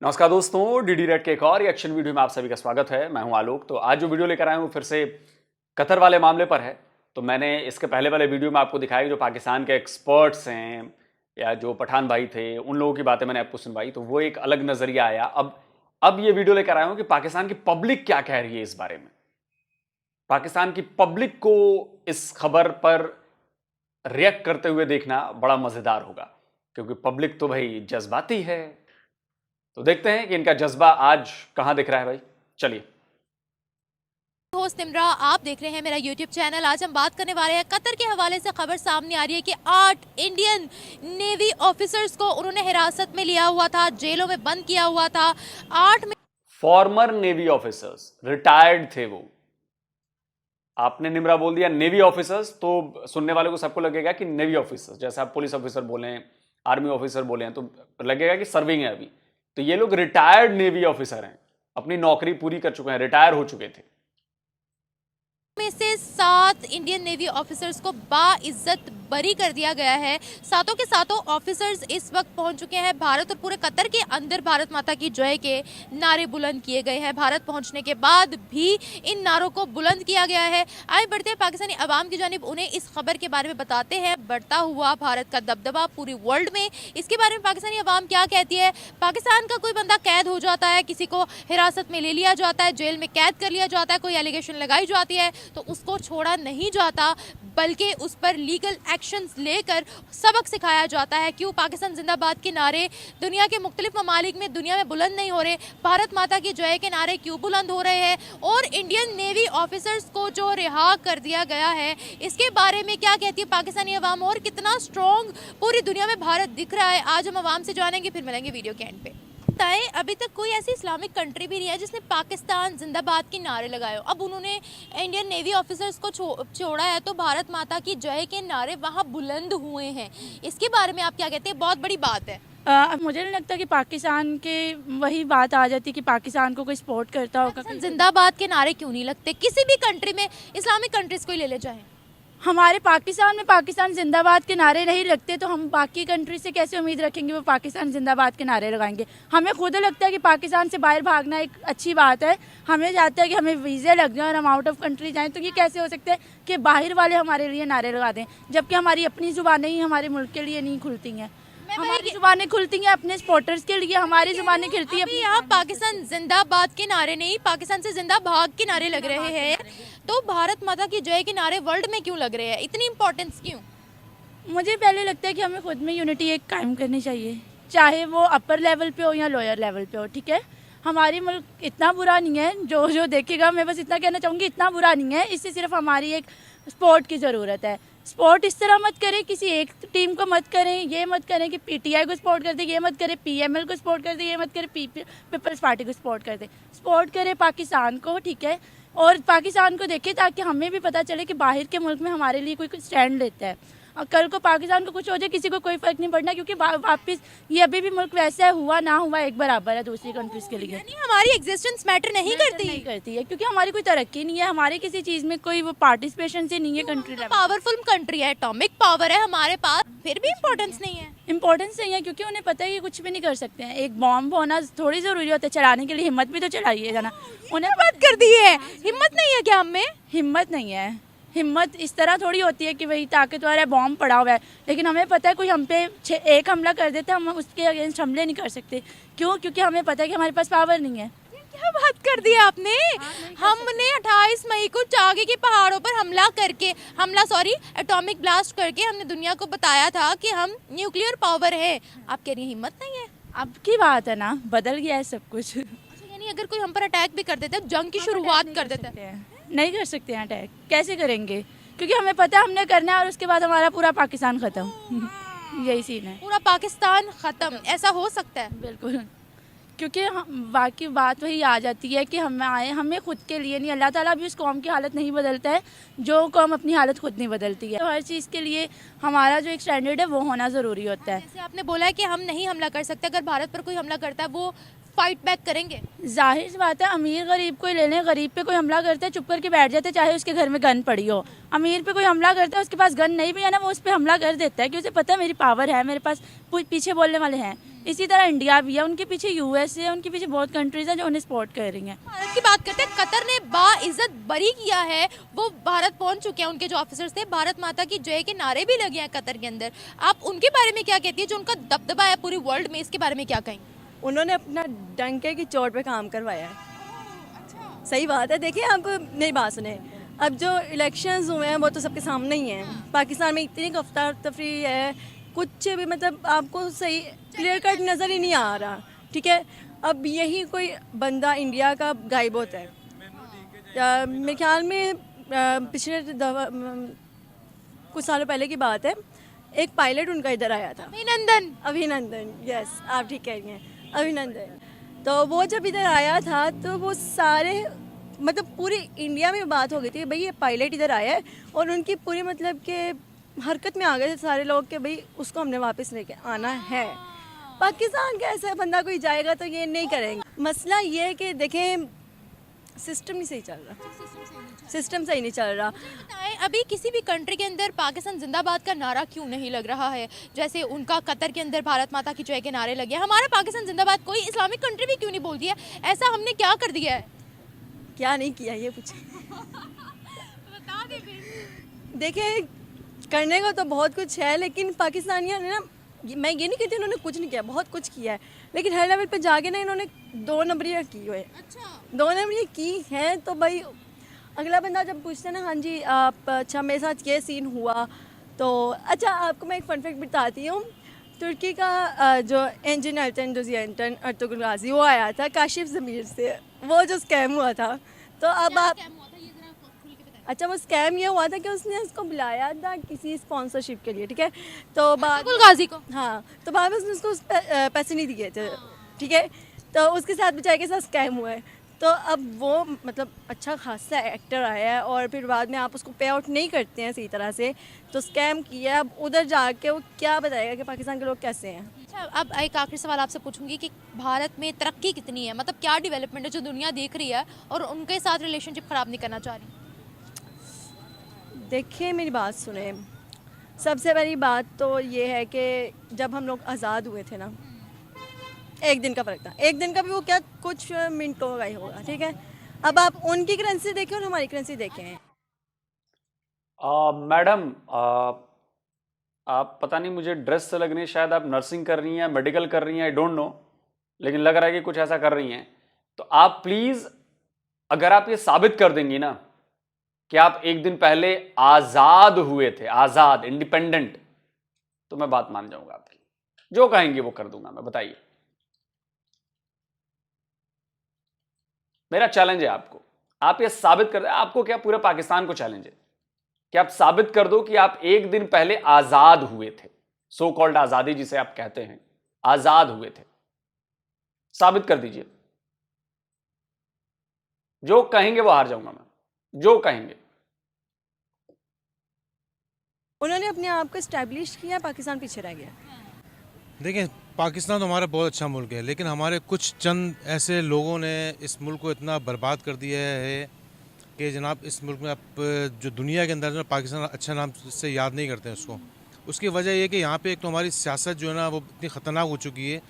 नमस्कार दोस्तों, DD red के एक और रिएक्शन वीडियो में आप सभी का स्वागत है। मैं हूं आलोक। तो आज जो वीडियो लेकर आया हूं फिर से कतर वाले मामले पर है। तो मैंने इसके पहले वाले वीडियो में आपको दिखाया जो पाकिस्तान के एक्सपर्ट्स हैं या जो पठान भाई थे उन लोगों की बातें मैंने आपको सुनवाई, तो वो एक अलग नजरिया आया। अब ये वीडियो लेकर आया हूं कि पाकिस्तान की पब्लिक क्या कह रही है इस बारे में। पाकिस्तान की पब्लिक को इस खबर पर रिएक्ट करते हुए देखना बड़ा मजेदार होगा, क्योंकि पब्लिक तो भाई जज्बाती है। तो देखते हैं कि इनका जज्बा आज कहां दिख रहा है भाई। चलिए। होस्ट निम्रा, आप देख रहे हैं मेरा यूट्यूब चैनल। आज हम बात करने वाले हैं कतर के हवाले से खबर सामने आ रही है कि 8 इंडियन नेवी ऑफिसर्स को उन्होंने हिरासत में लिया हुआ था, जेलों में बंद किया हुआ था। 8 में फॉर्मर नेवी ऑफिसर्स, रिटायर्ड थे वो। आपने निम्रा बोल दिया नेवी ऑफिसर्स, तो सुनने वाले को सबको लगेगा कि नेवी ऑफिसर्स, जैसे आप पुलिस ऑफिसर बोले, आर्मी ऑफिसर बोले हैं, तो लगेगा कि सर्विंग है अभी। तो ये लोग रिटायर्ड नेवी ऑफिसर हैं, अपनी नौकरी पूरी कर चुके हैं, रिटायर हो चुके थे। से 7 इंडियन नेवी ऑफिसर्स को बाइज्जत बरी कर दिया गया है। सातों के सातों ऑफिसर्स इस वक्त पहुंच चुके हैं भारत, और पूरे कतर के अंदर भारत माता की जय के नारे बुलंद किए गए हैं। भारत पहुंचने के बाद भी इन नारों को बुलंद किया गया है। आइए बढ़ते हैं पाकिस्तानी अवाम की जानिब, उन्हें इस खबर के बारे में बताते हैं। बढ़ता हुआ भारत का दबदबा पूरी वर्ल्ड में, इसके बारे में पाकिस्तानी अवाम क्या कहती है। पाकिस्तान का कोई बंदा कैद हो जाता है, किसी को हिरासत में ले लिया जाता है, जेल में कैद कर लिया जाता है, कोई एलिगेशन लगाई जाती है तो उसको छोड़ा नहीं जाता, बल्कि उस पर लीगल एक्शंस लेकर सबक सिखाया जाता है। क्यों पाकिस्तान जिंदाबाद के नारे दुनिया के मुख्तलिफ ममालिक में दुनिया में बुलंद नहीं हो रहे? भारत माता की जय के नारे क्यों बुलंद हो रहे हैं? और इंडियन नेवी ऑफिसर्स को जो रिहा कर दिया गया है, इसके बारे में क्या कहती है पाकिस्तानी अवाम, और कितना स्ट्रॉन्ग पूरी दुनिया में भारत दिख रहा है, आज हम अवाम से जानेंगे। फिर मिलेंगे वीडियो के एंड पे। अभी तक कोई ऐसी इस्लामिक कंट्री भी नहीं है जिसने पाकिस्तान जिंदाबाद के नारे लगाए हो। अब उन्होंने इंडियन नेवी ऑफिसर्स को छोड़ा है तो भारत माता की जय के नारे वहाँ बुलंद हुए हैं। इसके बारे में आप क्या कहते हैं? बहुत बड़ी बात है। मुझे नहीं लगता कि पाकिस्तान के वही बात आ जाती कि पाकिस्तान को कोई सपोर्ट करता होगा। जिंदाबाद के नारे क्यों नहीं लगते? किसी भी कंट्री में, इस्लामिक कंट्रीज को ले जाए, हमारे पाकिस्तान में पाकिस्तान जिंदाबाद के नारे नहीं लगते तो हम बाकी कंट्री से कैसे उम्मीद रखेंगे वो पाकिस्तान जिंदाबाद के नारे लगाएंगे। हमें खुद लगता है कि पाकिस्तान से बाहर भागना एक अच्छी बात है। हमें चाहता है कि हमें वीज़े लग जाए और हम आउट ऑफ कंट्री जाएं, तो ये कैसे हो सकता है कि बाहर वाले हमारे लिए नारे लगा दें, जबकि हमारी अपनी ज़ुबानें ही हमारे मुल्क के लिए नहीं खुलती हैं। हमारी जुबानें खुलती हैं अपने सपोर्टर्स के लिए, हमारी जुबानें खिलती हैं। यहाँ पाकिस्तान जिंदाबाद के नारे नहीं, पाकिस्तान से जिंदा भाग के नारे लग रहे हैं, तो भारत माता की जय के नारे वर्ल्ड में क्यों लग रहे हैं? इतनी इंपॉर्टेंस क्यों? मुझे पहले लगता है कि हमें खुद में यूनिटी एक कायम करनी चाहिए, चाहे वो अपर लेवल पे हो या लोअर लेवल पे हो। ठीक है, हमारी मुल्क इतना बुरा नहीं है, जो देखेगा मैं बस इतना कहना चाहूँगी, इतना बुरा नहीं है। इससे सिर्फ हमारी एक सपोर्ट की ज़रूरत है। सपोर्ट इस तरह मत करें, किसी एक टीम को मत करें, ये मत करें कि पीटीआई को सपोर्ट कर दे, ये मत करें पीएमएल को सपोर्ट कर दे, ये मत करें पीपल्स पार्टी को सपोर्ट कर दे। सपोर्ट करें पाकिस्तान को, ठीक है, और पाकिस्तान को देखें ताकि हमें भी पता चले कि बाहर के मुल्क में हमारे लिए कोई स्टैंड लेता है। और कल को पाकिस्तान को कुछ हो जाए किसी को कोई फ़र्क नहीं पड़ना, क्योंकि वापस ये अभी भी मुल्क वैसा है, हुआ ना हुआ एक बराबर है दूसरी कंट्रीज़ के लिए। यानी हमारी एग्जिस्टेंस मैटर नहीं करती है, क्योंकि हमारी कोई तरक्की नहीं है, हमारी किसी चीज़ में कोई वो पार्टिसिपेशन से नहीं है। कंट्री पावरफुल कंट्री है, एटॉमिक पावर है हमारे पास, फिर भी इम्पोर्टेंस नहीं है। इंपॉर्टेंस नहीं है क्योंकि उन्हें पता है कि कुछ भी नहीं कर सकते हैं। एक बॉम्ब होना थोड़ी ज़रूरी होता है चलाने के लिए, हिम्मत भी तो चलाइएगा ना। उन्हें बात कर दी है, हिम्मत नहीं है क्या हम में? हिम्मत नहीं है। हिम्मत इस तरह थोड़ी होती है कि वही ताकतवर है, बॉम्ब पड़ा हुआ है, लेकिन हमें पता है कोई हम पे एक हमला कर देता है, हम उसके अगेंस्ट हमले नहीं कर सकते। क्यों? क्योंकि हमें पता है कि हमारे पास पावर नहीं है। क्या बात कर दी आपने? हमने 28 मई को चागे के पहाड़ों पर एटॉमिक ब्लास्ट करके हमने दुनिया को बताया था कि हम न्यूक्लियर पावर है। आप कह रही हैं हिम्मत नहीं है? अब की बात है ना, बदल गया है सब कुछ। यानी अगर कोई हम पर अटैक भी कर देता है, जंग की शुरुआत कर देता है, नहीं कर सकते हैं अटैक। कैसे करेंगे? क्योंकि हमें पता है हमने करना है और उसके बाद हमारा पूरा पाकिस्तान ख़त्म। यही सीन है, पूरा पाकिस्तान ख़त्म। ऐसा हो सकता है? बिल्कुल, क्योंकि बाकी बात वही आ जाती है कि हमें खुद के लिए नहीं, अल्लाह ताला भी उस कौम की हालत नहीं बदलता है जो कौम अपनी हालत खुद नहीं बदलती है। तो हर चीज़ के लिए हमारा जो एक स्टैंडर्ड है वो होना ज़रूरी होता है। जैसे आपने बोला है कि हम नहीं हमला कर सकते, अगर भारत पर कोई हमला करता है वो फाइट बैक करेंगे? जाहिर सी बात है, अमीर गरीब कोई ले लें, गरीब पे कोई हमला करता है चुप करके बैठ जाते हैं, चाहे उसके घर में गन पड़ी हो। अमीर पे कोई हमला करता है, उसके पास गन नहीं भी है ना, वो उस पर हमला कर देता है कि उसे पता है मेरी पावर है, मेरे पास पीछे बोलने वाले हैं। इसी तरह इंडिया भी है, उनके पीछे यूएस है, उनके पीछे बहुत कंट्रीज हैं जो उन्हें सपोर्ट कर रही हैं। भारत की बात करते हैं, कतर ने बाइज्जत बरी किया है, वो भारत पहुंच चुके हैं। उनके जो ऑफिसर्स थे, भारत माता की जय के नारे भी लगे हैं कतर के अंदर। आप उनके बारे में क्या कहती है, जो उनका दबदबा है पूरी वर्ल्ड में, इसके बारे में क्या कहेंगे? उन्होंने अपना डंके की चोट पे काम करवाया है। सही बात है। देखिए, आप मेरी बात सुने, अब जो इलेक्शंस हुए हैं वो तो सबके सामने ही हैं। पाकिस्तान में इतनी अफरा तफरी है, कुछ भी मतलब आपको सही क्लियर कट नज़र ही नहीं आ रहा। ठीक है, अब यही कोई बंदा इंडिया का गायब होता है। मेरे ख्याल में पिछले कुछ सालों पहले की बात है, एक पायलट उनका इधर आया था, अभिनंदन। यस, आप ठीक कह रही हैं, अभिनंदन। तो वो जब इधर आया था तो वो सारे मतलब पूरी इंडिया में बात हो गई थी, भाई ये पायलट इधर आया है, और उनकी पूरी मतलब के हरकत में आ गए थे सारे लोग कि भाई उसको हमने वापस लेके आना है। पाकिस्तान का ऐसा बंदा कोई जाएगा तो ये नहीं करेंगे। मसला ये है कि देखें, सिस्टम नहीं सही चल रहा, सिस्टम सही नहीं चल रहा। बताएं, अभी किसी भी कंट्री के अंदर पाकिस्तान जिंदाबाद का नारा क्यों नहीं लग रहा है? जैसे उनका कतर के अंदर भारत माता की जय के नारे लगे, हमारा पाकिस्तान जिंदाबाद कोई इस्लामिक कंट्री भी क्यों नहीं बोलती है? ऐसा हमने क्या कर दिया है? क्या नहीं किया ये पूछे। बता दे फिर। देखिए, करने को तो बहुत कुछ है, लेकिन पाकिस्तानियों ने ना, मैं ये नहीं कहती उन्होंने कुछ नहीं किया, बहुत कुछ किया है, लेकिन हर लेवल पे जाके ना इन्होंने 2 नंबरियाँ की हुए। अच्छा, 2 नंबरियाँ की हैं तो भाई अगला बंदा जब पूछता है ना, हाँ जी आप, अच्छा मेरे साथ ये सीन हुआ, तो अच्छा आपको मैं एक फन फैक्ट बताती हूँ। तुर्की का जो इंजन अर्तुगरुल गाजी, वो आया था काशिफ ज़मीर से, वो जो स्कैम हुआ था। तो अब आप, अच्छा वो स्कैम ये हुआ था कि उसने उसको बुलाया था किसी स्पॉन्सरशिप के लिए, ठीक है, तो बाद गाजी को, हाँ, तो बाद में उसने उसको पैसे नहीं दिए थे, ठीक है, तो उसके साथ बेचारे के साथ स्कैम हुआ है। तो अब वो मतलब अच्छा खासा एक्टर आया है, और फिर बाद में आप उसको पे आउट नहीं करते हैं सही तरह से, तो स्कैम किया। अब उधर जाके वो क्या बताएगा कि पाकिस्तान के लोग कैसे हैं। अच्छा, अब एक आखिरी सवाल आपसे पूछूंगी कि भारत में तरक्की कितनी है, मतलब क्या डेवलपमेंट है जो दुनिया देख रही है और उनके साथ रिलेशनशिप खराब नहीं करना चाह रही? देखिए मेरी बात सुने, सबसे पहली बात तो ये है कि जब हम लोग आज़ाद हुए थे ना, एक दिन का फ़र्क था, एक दिन का भी वो क्या कुछ मिनटों का ही होगा, ठीक है। अब आप उनकी करेंसी देखें और हमारी करेंसी देखें। मैडम, आप पता नहीं, मुझे ड्रेस से लग रही है शायद आप नर्सिंग कर रही हैं, मेडिकल कर रही हैं, आई डोंट नो, लेकिन लग रहा है कि कुछ ऐसा कर रही हैं। तो आप प्लीज़, अगर आप ये साबित कर देंगी ना कि आप एक दिन पहले आज़ाद हुए थे, आज़ाद, इंडिपेंडेंट, तो मैं बात मान जाऊंगा आपकी। जो कहेंगे वो कर दूंगा मैं। बताइए, मेरा चैलेंज है आपको, आप ये साबित कर, आपको क्या पूरे पाकिस्तान को चैलेंज है कि आप साबित कर दो कि आप एक दिन पहले आज़ाद हुए थे, सो कॉल्ड आज़ादी जिसे आप कहते हैं, आज़ाद हुए थे। साबित कर दीजिए। जो कहेंगे वो हार जाऊंगा मैं, जो कहेंगे। उन्होंने अपने आप को इस्टेब्लिश किया, पाकिस्तान पीछे रह गया। देखिए, पाकिस्तान तो हमारा बहुत अच्छा मुल्क है, लेकिन हमारे कुछ चंद ऐसे लोगों ने इस मुल्क को इतना बर्बाद कर दिया है कि जनाब इस मुल्क में आप जो दुनिया के अंदर जो पाकिस्तान अच्छा नाम से याद नहीं करते हैं उसको। उसकी वजह यह कि यहाँ पे एक तो हमारी सियासत जो है ना वो इतनी ख़तरनाक हो चुकी है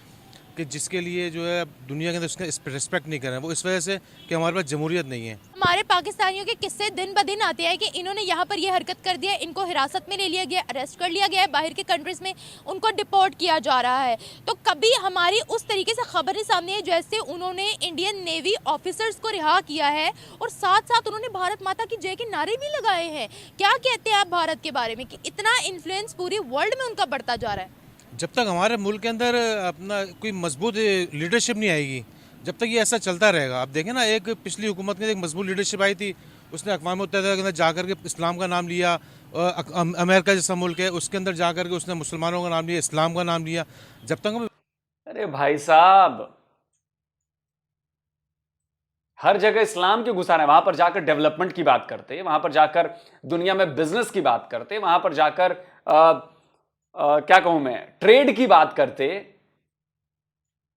कि जिसके लिए जो है दुनिया के अंदर उसका रिस्पेक्ट नहीं कर रहे हैं, वो इस वजह से कि हमारे पास जमहूरियत नहीं है। हमारे पाकिस्तानियों के किस्से दिन ब दिन आते हैं कि इन्होंने यहाँ पर ये हरकत कर दिया, इनको हिरासत में ले लिया गया, अरेस्ट कर लिया गया है, बाहर के कंट्रीज में उनको डिपोर्ट किया जा रहा है। तो कभी हमारी उस तरीके से खबर नहीं सामने है जैसे उन्होंने इंडियन नेवी ऑफिसर्स को रिहा किया है और साथ साथ उन्होंने भारत माता की जय के नारे भी लगाए हैं। क्या कहते हैं आप भारत के बारे में कि इतना इन्फ्लुएंस पूरी वर्ल्ड में उनका बढ़ता जा रहा है? जब तक हमारे मुल्क के अंदर अपना कोई मजबूत लीडरशिप नहीं आएगी, जब तक ये ऐसा चलता रहेगा। आप देखें ना, एक पिछली हुकूमत में एक मजबूत लीडरशिप आई थी, उसने अक़वाम मुत्तहिदा के अंदर जाकर के इस्लाम का नाम लिया, अमेरिका जैसा मुल्क है उसके अंदर जाकर के उसने मुसलमानों का नाम लिया, इस्लाम का नाम लिया। जब तक हम, अरे भाई साहब, हर जगह इस्लाम क्यों घुसा रहे हैं? वहां पर जाकर डेवलपमेंट की बात करते, वहां पर जाकर दुनिया में बिजनेस की बात करते, वहां पर जाकर क्या कहूं मैं, ट्रेड की बात करते।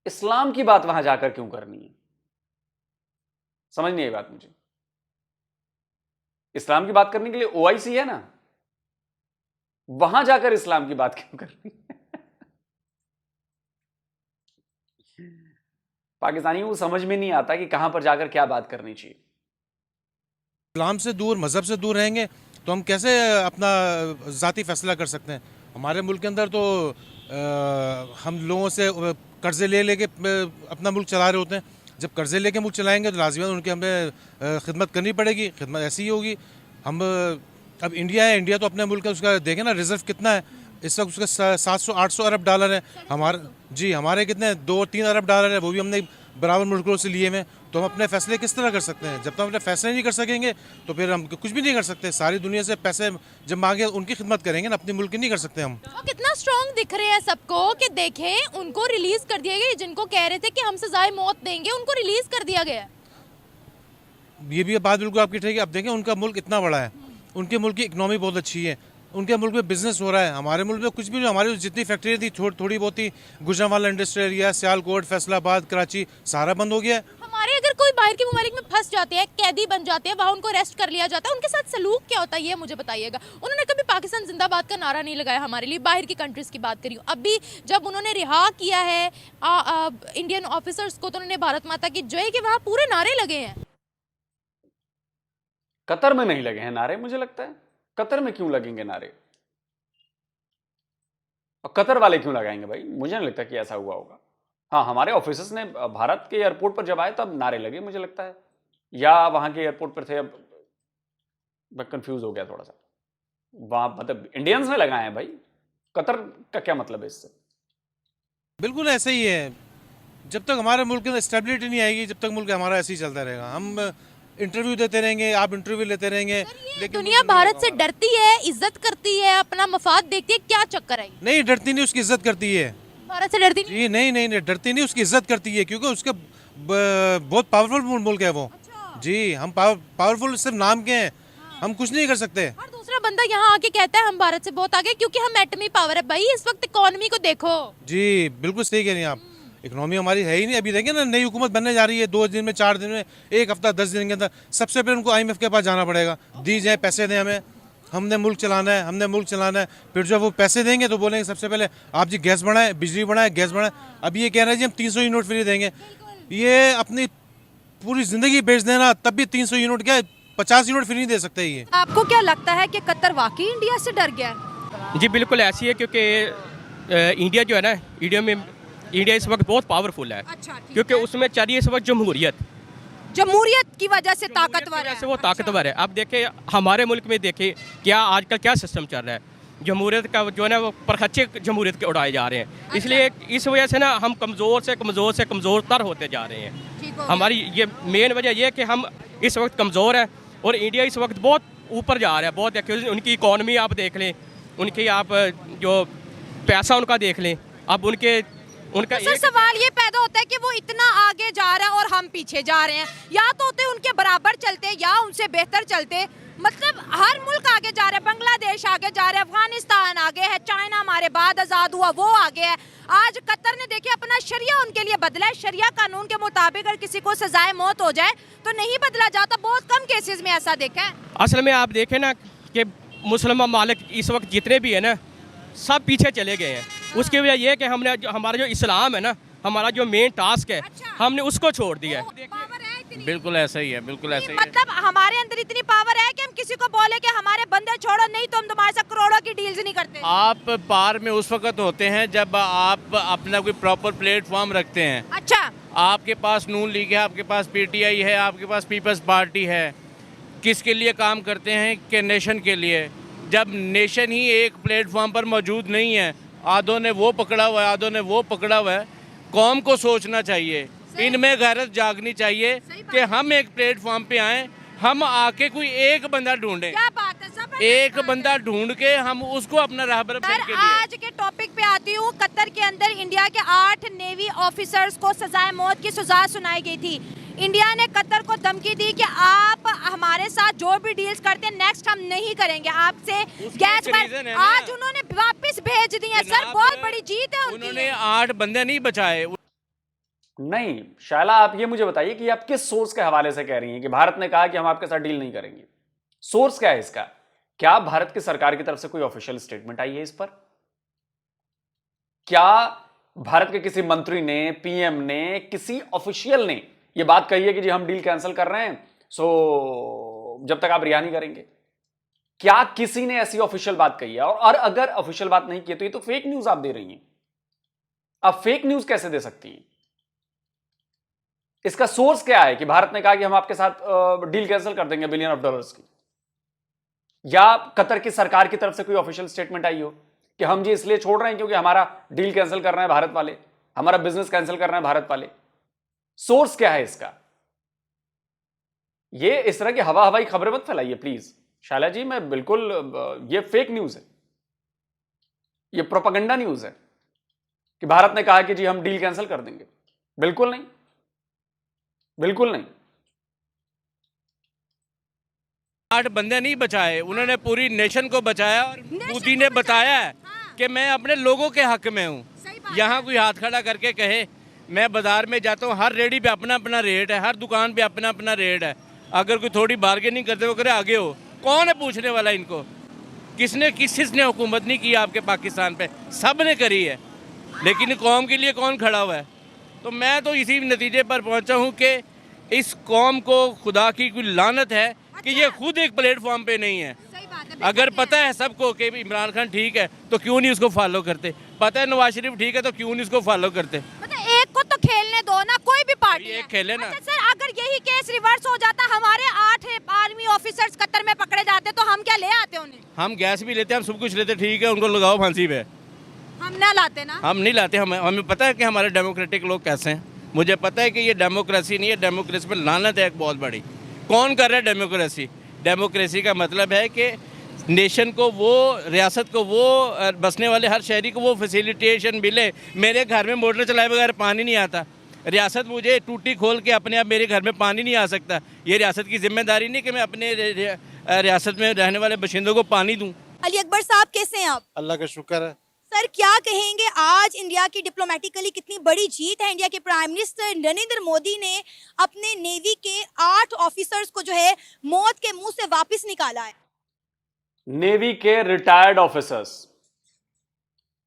इस्लाम की बात वहां जाकर क्यों करनी है? समझ नहीं आई बात मुझे। इस्लाम की बात करने के लिए ओआईसी है ना, वहां जाकर इस्लाम की बात क्यों करनी है? पाकिस्तानियों को समझ में नहीं आता कि कहां पर जाकर क्या बात करनी चाहिए। इस्लाम से दूर, मज़हब से दूर रहेंगे तो हम कैसे अपना ज़ाती फैसला कर सकते हैं? हमारे मुल्क के अंदर तो हम लोगों से कर्ज़े ले लेके अपना मुल्क चला रहे होते हैं। जब कर्ज़े लेके मुल्क चलाएंगे तो लाज़िमन उनकी हमें खिदमत करनी पड़ेगी, खिदमत ऐसी ही होगी। हम अब इंडिया है, इंडिया तो अपने मुल्क का उसका देखें ना रिज़र्व कितना है इस वक्त, उसका 700-800 अरब डॉलर है। हमारे कितने 2-3 अरब डॉलर है, वो भी हमने बराबर मुल्कों से लिए हुए। तो हम अपने फैसले किस तरह कर सकते हैं? जब तक अपने फैसले नहीं कर सकेंगे तो फिर हम कुछ भी नहीं कर सकते। सारी दुनिया से पैसे जब मांगे उनकी खिदमत करेंगे ना, अपने मुल्क की नहीं कर सकते हम। वो कितना स्ट्रांग दिख रहे हैं सबको कि देखें उनको रिलीज कर दिया गया, जिनको कह रहे थे कि हम सजाए मौत देंगे उनको रिलीज कर दिया गया। ये भी बात बिल्कुल आपकी ठीक है। अब देखें उनका मुल्क इतना बड़ा है, उनके मुल्क की इकनॉमी बहुत अच्छी है, उनके मुल्क में बिजनेस हो रहा है। हमारे मुल्क में कुछ भी नहीं। हमारी जितनी फैक्ट्रियाँ थी थोड़ी बहुत ही, गुजरांवाला इंडस्ट्रियल एरिया, सियालकोट, फैसलाबाद, कराची, सारा बंद हो गया है। हमारे अगर कोई बाहर के ममालिक में फंस जाते हैं, कैदी बन जाते हैं, वहाँ उनको अरेस्ट कर लिया जाता है, उनके साथ सलूक क्या होता है ये मुझे बताइएगा। उन्होंने कभी पाकिस्तान जिंदाबाद का नारा नहीं लगाया हमारे लिए। बाहर की कंट्रीज की बात करी अभी जब उन्होंने रिहा किया है इंडियन ऑफिसर्स को, तो उन्होंने भारत माता की जय के वहाँ पूरे नारे लगे हैं। कतर में नहीं लगे हैं नारे, मुझे लगता है। कतर में क्यों लगेंगे नारे? और कतर वाले क्यों लगाएंगे भाई? मुझे नहीं लगता कि ऐसा हुआ होगा। हाँ, हमारे ऑफिसर्स ने भारत के एयरपोर्ट पर जब आए तब नारे लगे मुझे लगता है, या वहां के एयरपोर्ट पर थे। अब मैं कंफ्यूज हो गया थोड़ा सा। वहां मतलब इंडियंस ने लगाए हैं भाई, कतर का क्या मतलब है इससे? बिल्कुल ऐसे ही है। जब तक हमारे मुल्क के अंदर स्टेबिलिटी नहीं आएगी, जब तक मुल्क हमारा ऐसे ही चलता रहेगा। हम इंटरव्यू देते रहेंगे, आप इंटरव्यू लेते रहेंगे, लेकिन दुनिया भारत से डरती है, इज्जत करती है, अपना मफाद देखती है, क्या चक्कर है? नहीं डरती नहीं, उसकी इज्जत करती है। भारत से डरती नहीं? जी नहीं डरती नहीं, उसकी इज्जत करती है, क्योंकि उसके बहुत पावरफुल मुल्क है वो। जी हम पावरफुल सिर्फ नाम के हैं, हम कुछ नहीं कर सकते। और दूसरा बंदा यहाँ आके कहता है हम भारत से बहुत आगे क्योंकि हम एटमी पावर है। भाई इस वक्त इकोनॉमी को देखो। जी बिल्कुल सही कह रही हैं आप। इकोनॉमी हमारी है ही नहीं। अभी देखें ना, नई हुकूमत बनने जा रही है, 2 दिन में, 4 दिन में, 1 हफ्ता, 10 दिन के अंदर सबसे पहले उनको IMF के पास जाना पड़ेगा। दी जाए, पैसे दें हमें, हमने मुल्क चलाना है, हमने मुल्क चलाना है। फिर जब वो पैसे देंगे तो बोलेंगे सबसे पहले आप जी गैस बढ़ाएं, बिजली बढ़ाएं, गैस बढ़ाएं। अब ये कह रहे हैं जी हम 300 यूनिट फ्री देंगे। ये अपनी पूरी ज़िंदगी बेच देना, तब भी 300 यूनिट क्या 50 यूनिट फ्री नहीं दे सकते। ये आपको क्या लगता है कि कतर वाकई इंडिया से डर गया है? जी बिल्कुल ऐसी है, क्योंकि इंडिया जो है ना, इंडिया इस वक्त बहुत पावरफुल है। अच्छा, क्योंकि उसमें चल रही है इस वक्त जमहूरियत की वजह से ताकतवर है। वो ताकतवर है। अब देखें हमारे मुल्क में, देखें क्या आजकल क्या सिस्टम चल रहा है। जमहूरियत का जो है ना वो परखच्चे जमहूरियत के उड़ाए जा रहे हैं। इसलिए इस वजह से ना हम कमज़ोर से कमज़ोर तर होते जा रहे हैं। हमारी ये मेन वजह यह है कि हम इस वक्त कमज़ोर हैं और इंडिया इस वक्त बहुत ऊपर जा रहा है। बहुत उनकी इकॉनमी आप देख लें, उनकी आप जो पैसा उनका देख लें। अब उनका सर सवाल ये पैदा होता है कि वो इतना आगे जा रहा है और हम पीछे जा रहे हैं। या तो होते उनके बराबर चलते या उनसे बेहतर चलते। मतलब हर मुल्क आगे जा रहा है, बांग्लादेश आगे जा रहा है, अफगानिस्तान आगे है, चाइना हमारे बाद आज़ाद हुआ वो आगे है। आज कतर ने देखिए अपना शरिया उनके लिए बदला है। शरिया कानून के मुताबिक अगर किसी को सजाए मौत हो जाए तो नहीं बदला जाता। बहुत कम केसेस में ऐसा देखा है। असल में आप देखें ना कि मुस्लिम ममालिक इस वक्त जितने भी है ना, सब पीछे चले गए हैं। उसकी वजह यह है कि हमने हमारा जो इस्लाम है ना, हमारा जो मेन टास्क है, हमने उसको छोड़ दिया है। बिल्कुल ऐसा ही है, बिल्कुल ऐसा ही है। मतलब हमारे अंदर इतनी पावर है कि हम किसी को बोले कि हमारे बंदे छोड़ो, नहीं तो हम तुम्हारे साथ करोड़ों की डील्स नहीं करते। आप पार में उस वक्त होते हैं जब आप अपना कोई प्रॉपर प्लेटफॉर्म रखते हैं। अच्छा, आपके पास नून लीग है, आपके पास PTI है, आपके पास पीपल्स पार्टी है। किसके लिए काम करते हैं? कि नेशन के लिए। जब नेशन ही एक प्लेटफॉर्म पर मौजूद नहीं है, आधों ने वो पकड़ा हुआ है, आधों ने वो पकड़ा हुआ है, कौम को सोचना चाहिए, इनमें गैरत जागनी चाहिए कि हम एक प्लेटफॉर्म पे आएँ, हम आके कोई एक बंदा ढूंढें। क्या बात है, जबरदस्त एक बात है। बंदा ढूंढ के हम उसको अपना राहबर सर के लिए। आज के टॉपिक पे आती हूँ। कतर के अंदर इंडिया के 8 नेवी ऑफिसर्स को सजाए मौत की सजा सुनाई गई थी। इंडिया ने कतर को धमकी दी कि आप हमारे साथ जो भी डील्स करते हैं नेक्स्ट हम नहीं करेंगे आपसे। गैस पर आज उन्होंने वापस भेज दी है। सर बहुत बड़ी जीत है उनकी। उन्होंने 8 बंदे नहीं बचाए। नहीं शायला, आप ये मुझे बताइए कि आप किस सोर्स के हवाले से कह रही हैं कि भारत ने कहा कि हम आपके साथ डील नहीं करेंगे? सोर्स क्या है इसका? क्या भारत की सरकार की तरफ से कोई ऑफिशियल स्टेटमेंट आई है इस पर? क्या भारत के किसी मंत्री ने, पीएम ने, किसी ऑफिशियल ने यह बात कही है कि जी हम डील कैंसिल कर रहे हैं, सो जब तक आप रिहा नहीं करेंगे? क्या किसी ने ऐसी ऑफिशियल बात कही है? और अगर ऑफिशियल बात नहीं की तो ये तो फेक न्यूज आप दे रही हैं। आप फेक न्यूज कैसे दे सकती हैं? इसका सोर्स क्या है कि भारत ने कहा कि हम आपके साथ डील कैंसिल कर देंगे बिलियन ऑफ डॉलर्स की? या कतर की सरकार की तरफ से कोई ऑफिशियल स्टेटमेंट आई हो कि हम जी इसलिए छोड़ रहे हैं क्योंकि हमारा डील कैंसिल कर रहे हैं भारत वाले, हमारा बिजनेस कैंसिल कर रहे हैं भारत वाले? सोर्स क्या है इसका? ये इस तरह की हवा हवाई खबरें मत फैलाइए प्लीज शाला जी। मैं बिल्कुल, ये फेक न्यूज है, ये प्रोपेगेंडा न्यूज है कि भारत ने कहा कि जी हम डील कैंसिल कर देंगे। बिल्कुल नहीं, बिल्कुल नहीं। 8 बंदे नहीं बचाए, उन्होंने पूरी नेशन को बचाया। और मोदी ने बताया है कि मैं अपने लोगों के हक में हूँ। यहाँ कोई हाथ खड़ा करके कहे, मैं बाजार में जाता हूँ, हर रेडी पे अपना अपना रेट है, हर दुकान पे अपना अपना रेट है। अगर कोई थोड़ी बार्गेनिंग करते हो करे आगे हो, कौन है पूछने वाला इनको? किसने हुकूमत नहीं की आपके पाकिस्तान पे? सब ने करी है, लेकिन कौम के लिए कौन खड़ा हुआ है? तो मैं तो इसी नतीजे पर पहुंचा हूं कि इस कौम को खुदा की कोई लानत है कि ये खुद एक प्लेटफॉर्म पे नहीं है। अगर पता है सबको कि इमरान खान ठीक है तो क्यों नहीं उसको फॉलो करते? पता है नवाज शरीफ ठीक है तो क्यों नहीं उसको फॉलो करते? मतलब एक को तो खेलने दो ना, कोई भी पार्टी एक खेले ना। अच्छा सर, अगर यही केस रिवर्स हो जाता, हमारे 8 आर्मी ऑफिसर्स कतर में पकड़े जाते तो हम क्या ले आते उन्हें? हम गैस भी लेते हैं, हम सब कुछ लेते, ठीक है उनको लगाओ फांसी पे। हम ना लाते ना, हम नहीं लाते। हमें पता है कि हमारे डेमोक्रेटिक लोग कैसे हैं। मुझे पता है कि ये डेमोक्रेसी नहीं है, डेमोक्रेसी पर लानत है एक बहुत बड़ी। कौन कर रहा है डेमोक्रेसी? डेमोक्रेसी का मतलब है कि नेशन को वो, रियासत को वो, बसने वाले हर शहरी को वो फैसिलिटेशन मिले। मेरे घर में मोटर चलाए बगैर पानी नहीं आता, रियासत मुझे टूटी खोल के अपने आप मेरे घर में पानी नहीं आ सकता। ये रियासत की जिम्मेदारी नहीं कि मैं अपने रियासत में रहने वाले बाशिंदों को पानी दूँ। अली अकबर साहब कैसे हैं आप? अल्लाह का शुक्र है। सर क्या कहेंगे, आज इंडिया की डिप्लोमेटिकली कितनी बड़ी जीत है? इंडिया के प्राइम मिनिस्टर नरेंद्र मोदी ने अपने नेवी के 8 ऑफिसर्स को जो है मौत के मुंह से वापस निकाला है। नेवी के रिटायर्ड ऑफिसर्स,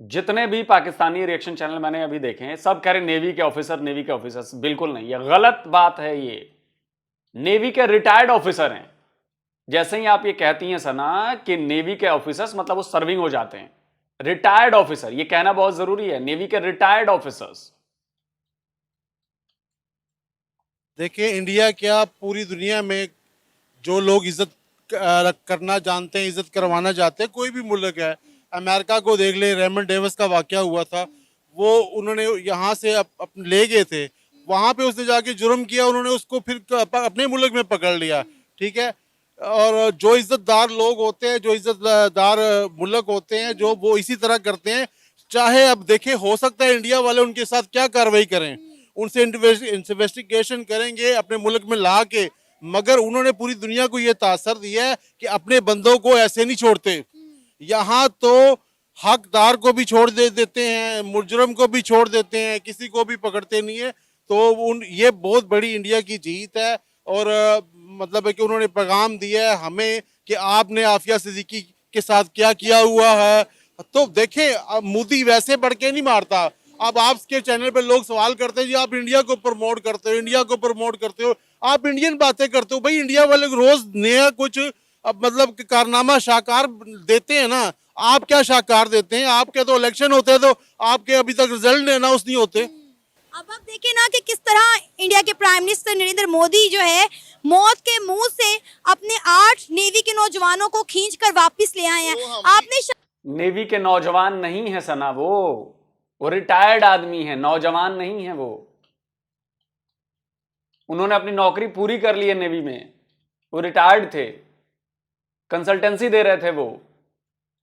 जितने भी पाकिस्तानी रिएक्शन चैनल मैंने अभी देखे हैं, सब कह रहे नेवी के ऑफिसर, नेवी के ऑफिसर्स। बिल्कुल नहीं, यह गलत बात है। ये नेवी के रिटायर्ड ऑफिसर हैं। जैसे ही आप ये कहती हैं सना कि नेवी के ऑफिसर्स, मतलब वो सर्विंग हो जाते हैं। रिटायर्ड ऑफिसर, ये कहना बहुत जरूरी है, नेवी के रिटायर्ड ऑफिसर्स। देखिए, इंडिया क्या पूरी दुनिया में जो लोग इज्जत करना जानते हैं, इज्जत करवाना चाहते हैं, कोई भी मुल्क है। अमेरिका को देख ले, रेमंड डेविस का वाकया हुआ था, वो उन्होंने यहाँ से ले गए थे, वहाँ पे उसने जाके जुर्म किया, उन्होंने उसको फिर अपने मुल्क में पकड़ लिया, ठीक है। और जो इज्जतदार लोग होते हैं, जो इज्जतदार मुल्क होते हैं, जो वो इसी तरह करते हैं। चाहे अब देखें, हो सकता है इंडिया वाले उनके साथ क्या कार्रवाई करें, उनसे इन्वेस्टिगेशन करेंगे अपने मुल्क में ला के, मगर उन्होंने पूरी दुनिया को ये तासर दिया है कि अपने बंदों को ऐसे नहीं छोड़ते। यहाँ तो हकदार को भी छोड़ देते हैं, मुजरम को भी छोड़ देते हैं, किसी को भी पकड़ते नहीं है। तो ये बहुत बड़ी इंडिया की जीत है। और मतलब है कि उन्होंने पैगाम दिया है हमें कि आपने आफिया सिद्दीकी के साथ क्या किया हुआ है। तो देखें, मोदी वैसे बढ़ के नहीं मारता। अब आपके चैनल पे लोग सवाल करते हैं जी आप इंडिया को प्रमोट करते हो, इंडिया को प्रमोट करते हो, आप इंडियन बातें करते हो। भाई इंडिया वाले रोज नया कुछ मतलब कारनामा शाहकार देते हैं ना, आप क्या शाहकार देते हैं? आपके तो इलेक्शन होते हैं, तो आपके अभी तक रिजल्ट अनाउंस नहीं होते। अब आप देखिए ना कि किस तरह इंडिया के प्राइम मिनिस्टर नरेंद्र मोदी जो है मौत के मुंह से अपने 8 नेवी के नौजवानों को खींचकर वापस ले आए हैं। आपने नेवी के नौजवान नहीं है सना, वो रिटायर्ड आदमी है, नौजवान नहीं है वो। उन्होंने अपनी नौकरी पूरी कर ली है नेवी में, वो रिटायर्ड थे, कंसल्टेंसी दे रहे थे। वो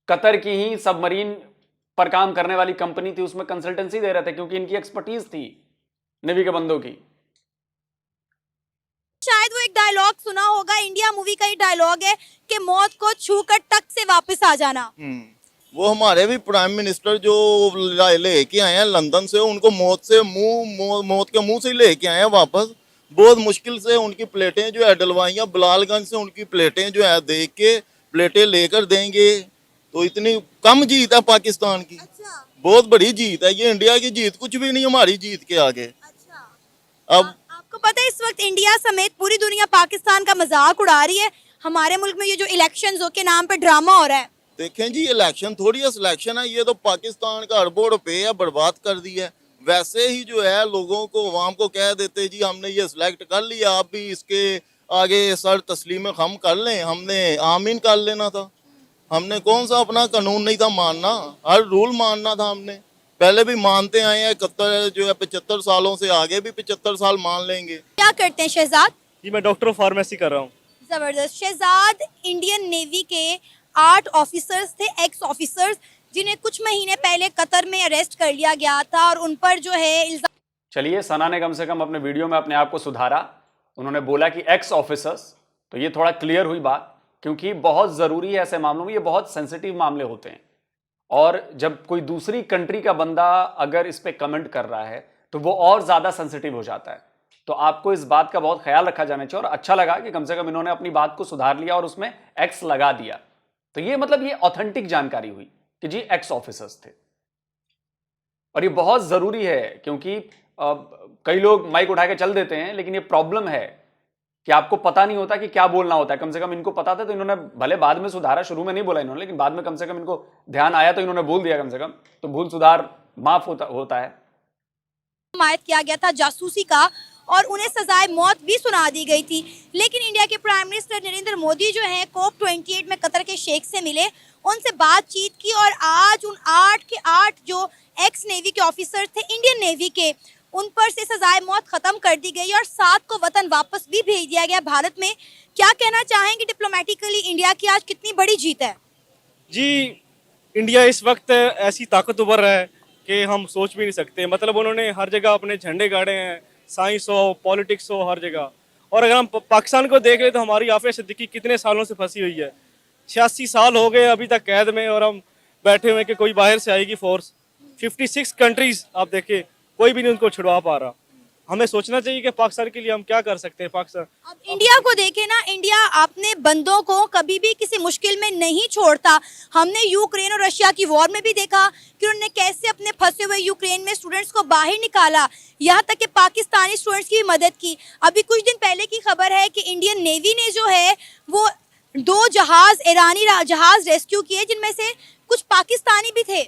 कतर की ही सबमरीन पर काम करने वाली कंपनी थी, उसमें कंसल्टेंसी दे रहे थे क्योंकि इनकी एक्सपर्टीज थी नेवी के बंदों की। शायद वो एक डायलॉग सुना होगा, इंडिया मूवी का ही डायलॉग है कि मौत को छूकर टक से वापस आ जाना। वो हमारे भी प्राइम मिनिस्टर जो लेके आए हैं लंदन से, उनको मौत के मुंह से लेके आए हैं वापस। बहुत मुश्किल से उनकी प्लेटें जो है डलवाइयाँ, बलालगंज से उनकी प्लेटें जो है देख के प्लेटें लेकर देंगे। तो इतनी कम जीत है पाकिस्तान की, अच्छा बहुत बड़ी जीत है ये। इंडिया की जीत कुछ भी नहीं हमारी जीत के आगे। अच्छा। अब आपको पता है इस वक्त इंडिया समेत पूरी दुनिया पाकिस्तान का मजाक उड़ा रही है। हमारे मुल्क में ये जो इलेक्शंस के नाम पे ड्रामा हो रहा है, देखें जी, इलेक्शन थोड़ी है सिलेक्शन है, ये तो पाकिस्तान का अरबों रुपये बर्बाद कर दिया है। वैसे ही जो है लोगों को, अवाम को कह देते जी हमने ये सिलेक्ट कर लिया, आप भी इसके आगे सर तस्लीम खम कर लें, हमने आमीन कर लेना था। हमने कौन सा अपना कानून नहीं था मानना, हर रूल मानना था। हमने पहले भी मानते आए हैं, 71 जो है 75 सालों से, आगे भी 75 साल मान लेंगे। क्या करते हैं शहजाद? जी मैं डॉक्टर ऑफ फार्मेसी कर रहा हूँ। जबरदस्त। शहजाद इंडियन नेवी के 8 ऑफिसर्स थे, एक्स ऑफिसर्स, जिन्हें कुछ महीने पहले कतर में अरेस्ट कर लिया गया था और उन पर जो है इल्जाम। चलिए, सना ने कम से कम अपने वीडियो में अपने आप को सुधारा। उन्होंने बोला कि एक्स ऑफिसर्स, तो ये थोड़ा क्लियर हुई बात, क्योंकि बहुत ज़रूरी है ऐसे मामलों में, ये बहुत सेंसिटिव मामले होते हैं। और जब कोई दूसरी कंट्री का बंदा अगर इस पे कमेंट कर रहा है तो वो और ज़्यादा सेंसिटिव हो जाता है। तो आपको इस बात का बहुत ख्याल रखा जाना चाहिए। और अच्छा लगा कि कम से कम इन्होंने अपनी बात को सुधार लिया और उसमें एक्स लगा दिया। तो ये मतलब ये ऑथेंटिक जानकारी हुई कि जी एक्स ऑफिसर्स थे। और ये बहुत ज़रूरी है, क्योंकि कई लोग माइक उठा के चल देते हैं, लेकिन ये प्रॉब्लम है कि आपको पता नहीं होता कि क्या बोलना होता है। कम से कम इनको पता था, तो इन्होंने भले बाद में सुधारा, शुरू में नहीं बोला इन्होंने, लेकिन बाद में कम से कम इनको ध्यान आया तो इन्होंने बोल दिया कम से कम। तो भूल सुधार माफ होता है। हिमायत किया गया था जासूसी का और उन्हें सजाए मौत भी सुना दी गई थी। लेकिन इंडिया के प्राइम मिनिस्टर नरेंद्र मोदी जो है COP 28 में कतर के शेख से मिले, उनसे बातचीत की और आज उन 8 के 8 जो एक्स नेवी के ऑफिसर थे इंडियन नेवी के, उन पर से सजाए मौत खत्म कर दी गई और 7 को वतन वापस भी भेज दिया गया भारत में। क्या कहना चाहेंगे डिप्लोमेटिकली इंडिया की आज कितनी बड़ी जीत है? जी इंडिया इस वक्त ऐसी ताकतवर है कि हम सोच भी नहीं सकते। मतलब उन्होंने हर जगह अपने झंडे गाड़े हैं, साइंस हो, पॉलिटिक्स हो, हर जगह। और अगर हम पाकिस्तान को देख ले तो हमारी आफिया सिद्दीकी कितने सालों से फंसी हुई है, 86 साल हो गए अभी तक कैद में, और हम बैठे हुए कि कोई बाहर से आएगी फोर्स। 56 कंट्रीज आप देखें, कोई भी नहीं उनको छुड़वा पा रहा। हमें सोचना चाहिए कि पाकिस्तान के लिए हम क्या कर सकते हैं। पाकिस्तान अब इंडिया को देखें ना, इंडिया अपने बंदों को कभी भी किसी मुश्किल में नहीं छोड़ता। हमने यूक्रेन और रशिया की वॉर में भी देखा कि उन्होंने कैसे अपने फंसे हुए यूक्रेन में स्टूडेंट्स को बाहर निकाला, यहाँ तक कि पाकिस्तानी स्टूडेंट्स की भी मदद की। अभी कुछ दिन पहले की खबर है कि इंडियन नेवी ने जो है वो 2 जहाज, ईरानी जहाज रेस्क्यू किए, जिनमें से कुछ पाकिस्तानी भी थे।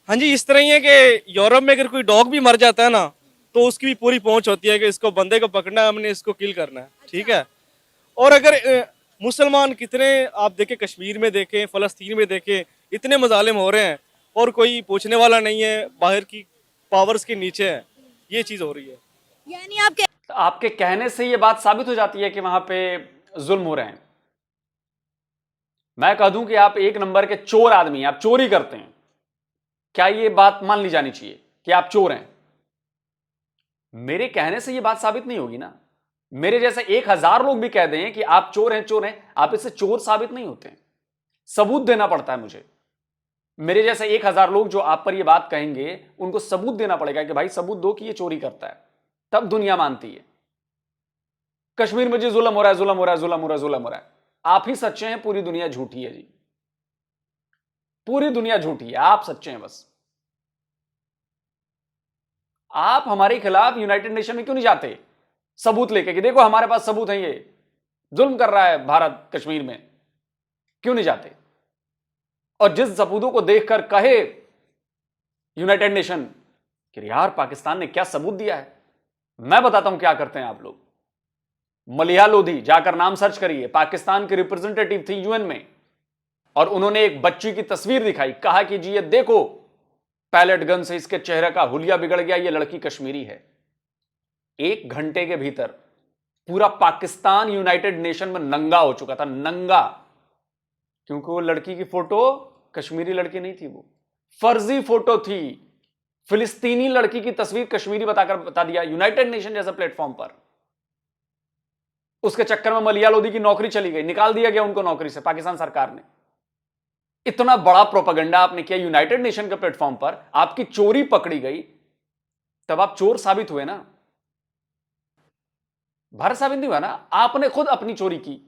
हाँ जी, इस तरह ही है कि यूरोप में अगर कोई डॉग भी मर जाता है ना, तो उसकी भी पूरी पहुंच होती है कि इसको बंदे को पकड़ना है, हमने इसको किल करना है। ठीक है। और अगर मुसलमान कितने आप देखें, कश्मीर में देखें, फ़लस्तीन में देखें, इतने मजालिम हो रहे हैं और कोई पूछने वाला नहीं है, बाहर की पावर्स के नीचे है, ये चीज़ हो रही है। यानी आपके कहने से ये बात साबित हो जाती है कि वहां पे जुल्म हो रहे हैं। मैं कह दूं कि आप एक नंबर के चोर आदमी हैं, आप चोरी करते हैं, क्या ये बात मान ली जानी चाहिए कि आप चोर हैं? मेरे कहने से ये बात साबित नहीं होगी ना। मेरे जैसे 1000 लोग भी कह दें कि आप चोर हैं, आप इससे चोर साबित नहीं होते हैं। सबूत देना पड़ता है मुझे। मेरे जैसे 1000 लोग जो आप पर ये बात कहेंगे, उनको सबूत देना पड़ेगा कि भाई सबूत दो कि ये चोरी करता है, तब दुनिया मानती है। कश्मीर में जी जुल्म हो रहा है, जुल्म हो रहा है, जुल्म हो रहा है, जुल्म हो रहा है, आप ही सच्चे हैं, पूरी दुनिया झूठी है जी। पूरी दुनिया झूठी है, आप सच्चे हैं बस। आप हमारे खिलाफ यूनाइटेड नेशन में क्यों नहीं जाते सबूत लेके कि देखो हमारे पास सबूत है, ये जुल्म कर रहा है भारत कश्मीर में? क्यों नहीं जाते? और जिस सबूतों को देखकर कहे यूनाइटेड नेशन कि यार पाकिस्तान ने क्या सबूत दिया है, मैं बताता हूं क्या करते हैं आप लोग। मलिहा लोधी, जाकर नाम सर्च करिए, पाकिस्तान की रिप्रेजेंटेटिव थी यूएन में, और उन्होंने एक बच्ची की तस्वीर दिखाई, कहा कि जी ये देखो, पैलेट गन से इसके चेहरे का हुलिया बिगड़ गया, ये लड़की कश्मीरी है। 1 घंटे के भीतर पूरा पाकिस्तान यूनाइटेड नेशन में नंगा हो चुका था, नंगा, क्योंकि वो लड़की की फोटो कश्मीरी लड़की नहीं थी, वो फर्जी फोटो थी। फिलिस्तीनी लड़की की तस्वीर कश्मीरी बता दिया यूनाइटेड नेशन जैसे प्लेटफॉर्म पर। उसके चक्कर में मलिया लोधी की नौकरी चली गई, निकाल दिया गया उनको नौकरी से पाकिस्तान सरकार ने। इतना बड़ा प्रोपेगेंडा आपने किया यूनाइटेड नेशन के प्लेटफॉर्म पर, आपकी चोरी पकड़ी गई, तब आप चोर साबित हुए ना, भारत साबित नहीं हुआ ना। आपने खुद अपनी चोरी की,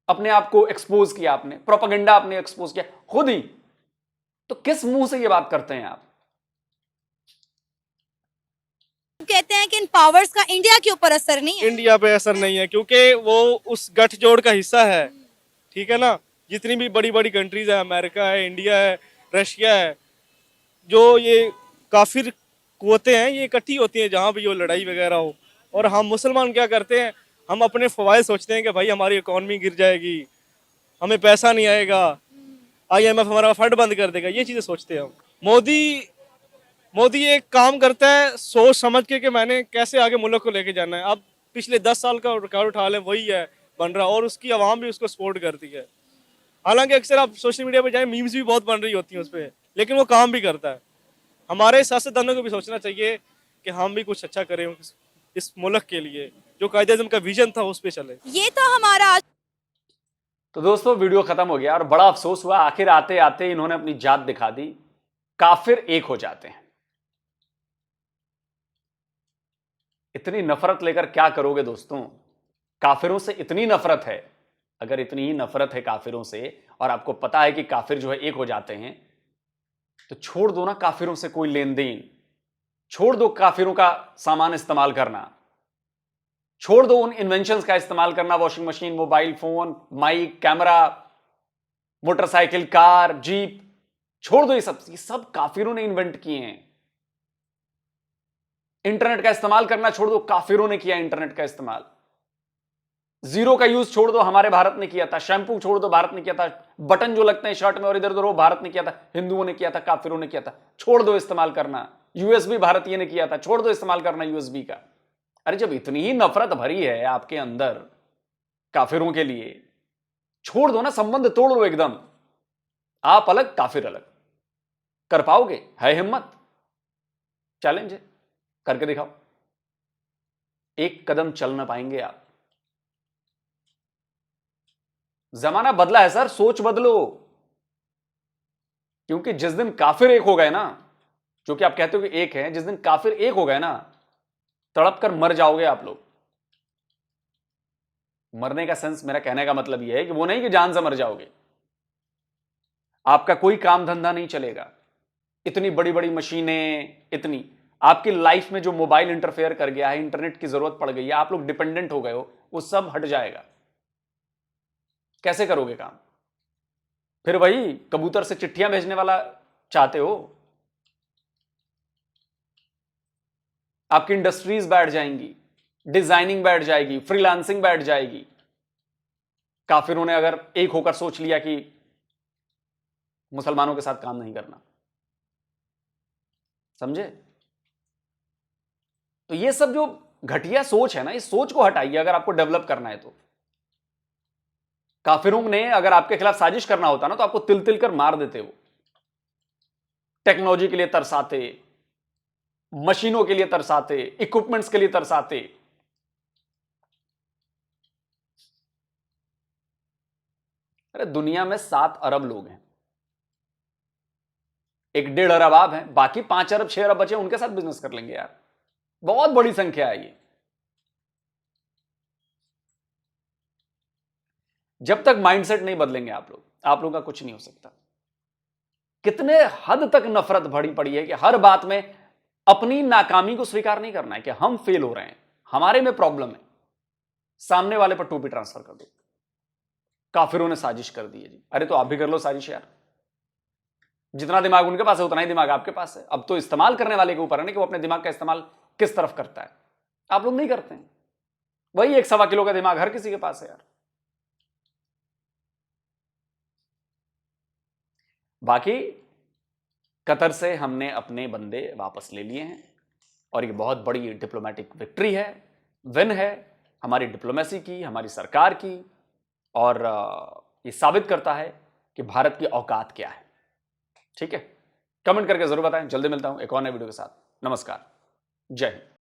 अपने आप को एक्सपोज किया, आपने प्रोपेगेंडा आपने एक्सपोज किया खुद ही, तो किस मुंह से ये बात करते हैं आप? कहते हैं कि इन पावर्स का इंडिया के ऊपर असर नहीं है। इंडिया पे असर नहीं है क्योंकि वो उस गठजोड़ का हिस्सा है, ठीक है ना। जितनी भी बड़ी बड़ी कंट्रीज है, अमेरिका है, इंडिया है, रशिया है, जो ये काफिर कुव्वतें हैं, ये इकट्ठी होती हैं जहाँ भी वो लड़ाई वगैरह हो। और हम मुसलमान क्या करते हैं, हम अपने फ़वाइद सोचते हैं कि भाई हमारी इकॉनमी गिर जाएगी, हमें पैसा नहीं आएगा, IMF हमारा फंड बंद कर देगा, ये चीज़ें सोचते हैं हम। मोदी एक काम करता है सोच समझ के कि मैंने कैसे आगे मुल्क को लेके जाना है। अब पिछले 10 साल का रिकॉर्ड उठा लें, वही है बन रहा, और उसकी आवाम भी उसको सपोर्ट करती है। हालांकि अक्सर आप सोशल मीडिया पे जाएं, मीम्स भी बहुत बन रही होती हैं उस पर, लेकिन वो काम भी करता है। हमारे सियासतदानों को भी सोचना चाहिए कि हम भी कुछ अच्छा करें इस मुल्क के लिए, जो कायदे-ए-आज़म का विजन था उस पर चले। ये तो हमारा। तो दोस्तों वीडियो खत्म हो गया और बड़ा अफसोस हुआ, आखिर आते आते इन्होंने अपनी जात दिखा दी। काफिर एक हो जाते हैं। इतनी नफरत लेकर क्या करोगे दोस्तों? काफिरों से इतनी नफरत है, अगर इतनी ही नफरत है काफिरों से और आपको पता है कि काफिर जो है एक हो जाते हैं, तो छोड़ दो ना काफिरों से कोई लेन देन, छोड़ दो काफिरों का सामान इस्तेमाल करना, छोड़ दो उन इन्वेंशंस का इस्तेमाल करना, washing machine, mobile phone, mic, camera, motorcycle, car, jeep, छोड़ दो ये सब काफिरों ने इन्वेंट किए हैं। इंटरनेट का इस्तेमाल करना छोड़ दो, काफिरों ने किया इंटरनेट का इस्तेमाल। जीरो का यूज छोड़ दो, हमारे भारत ने किया था। शैंपू छोड़ दो, भारत ने किया था। बटन जो लगते हैं शर्ट में और इधर उधर, वो भारत ने किया था, हिंदुओं ने किया था, काफिरों ने किया था। छोड़ दो इस्तेमाल करना। USB भारतीय ने किया था, छोड़ दो इस्तेमाल करना USB का। अरे जब इतनी ही नफरत भरी है आपके अंदर काफिरों के लिए, छोड़ दो ना, संबंध तोड़ लो एकदम। आप अलग, काफिर अलग। कर पाओगे? है हिम्मत? चैलेंज है, करके दिखाओ। एक कदम चल ना पाएंगे आप। जमाना बदला है सर, सोच बदलो। क्योंकि जिस दिन काफिर एक हो गए ना, जो कि आप कहते हो कि एक है, जिस दिन काफिर एक हो गए ना, तड़प कर मर जाओगे आप लोग। मरने का सेंस, मेरा कहने का मतलब यह है कि वो नहीं कि जान से मर जाओगे। आपका कोई काम धंधा नहीं चलेगा। इतनी बड़ी बड़ी मशीनें, इतनी आपकी लाइफ में जो मोबाइल इंटरफेयर कर गया है, इंटरनेट की जरूरत पड़ गई है, आप लोग डिपेंडेंट हो गए हो, वो सब हट जाएगा। कैसे करोगे काम? फिर वही कबूतर से चिट्ठियां भेजने वाला चाहते हो? आपकी इंडस्ट्रीज बैठ जाएंगी, डिजाइनिंग बैठ जाएगी, फ्रीलांसिंग बैठ जाएगी। काफिरों ने अगर एक होकर सोच लिया कि मुसलमानों के साथ काम नहीं करना, समझे? तो ये सब जो घटिया सोच है ना, इस सोच को हटाइए अगर आपको डेवलप करना है तो। काफिरों ने अगर आपके खिलाफ साजिश करना होता ना, तो आपको तिल तिल कर मार देते। वो टेक्नोलॉजी के लिए तरसाते, मशीनों के लिए तरसाते, इक्विपमेंट्स के लिए तरसाते। अरे दुनिया में 7 अरब लोग हैं, 1-1.5 अरब आप हैं, बाकी 5 अरब 6 अरब बचे, उनके साथ बिजनेस कर लेंगे यार। बहुत बड़ी संख्या है ये। जब तक माइंडसेट नहीं बदलेंगे आप लोगों का कुछ नहीं हो सकता। कितने हद तक नफरत भरी पड़ी है कि हर बात में अपनी नाकामी को स्वीकार नहीं करना है कि हम फेल हो रहे हैं, हमारे में प्रॉब्लम है, सामने वाले पर टोपी ट्रांसफर कर दो। काफिरों ने साजिश कर दी है जी। अरे तो आप भी कर लो साजिश यार। जितना दिमाग उनके पास है उतना ही दिमाग आपके पास है। अब तो इस्तेमाल करने वाले के ऊपर है ना कि वो अपने दिमाग का इस्तेमाल किस तरफ करता है। आप लोग नहीं करते हैं। वही 1-1.25 किलो का दिमाग हर किसी के पास है यार। बाकी कतर से हमने अपने बंदे वापस ले लिए हैं और ये बहुत बड़ी डिप्लोमेटिक विक्ट्री है, विन है हमारी डिप्लोमेसी की, हमारी सरकार की। और ये साबित करता है कि भारत की औकात क्या है। ठीक है, कमेंट करके जरूर बताएं। जल्दी मिलता हूं एक और नए वीडियो के साथ। नमस्कार, जय हिंद।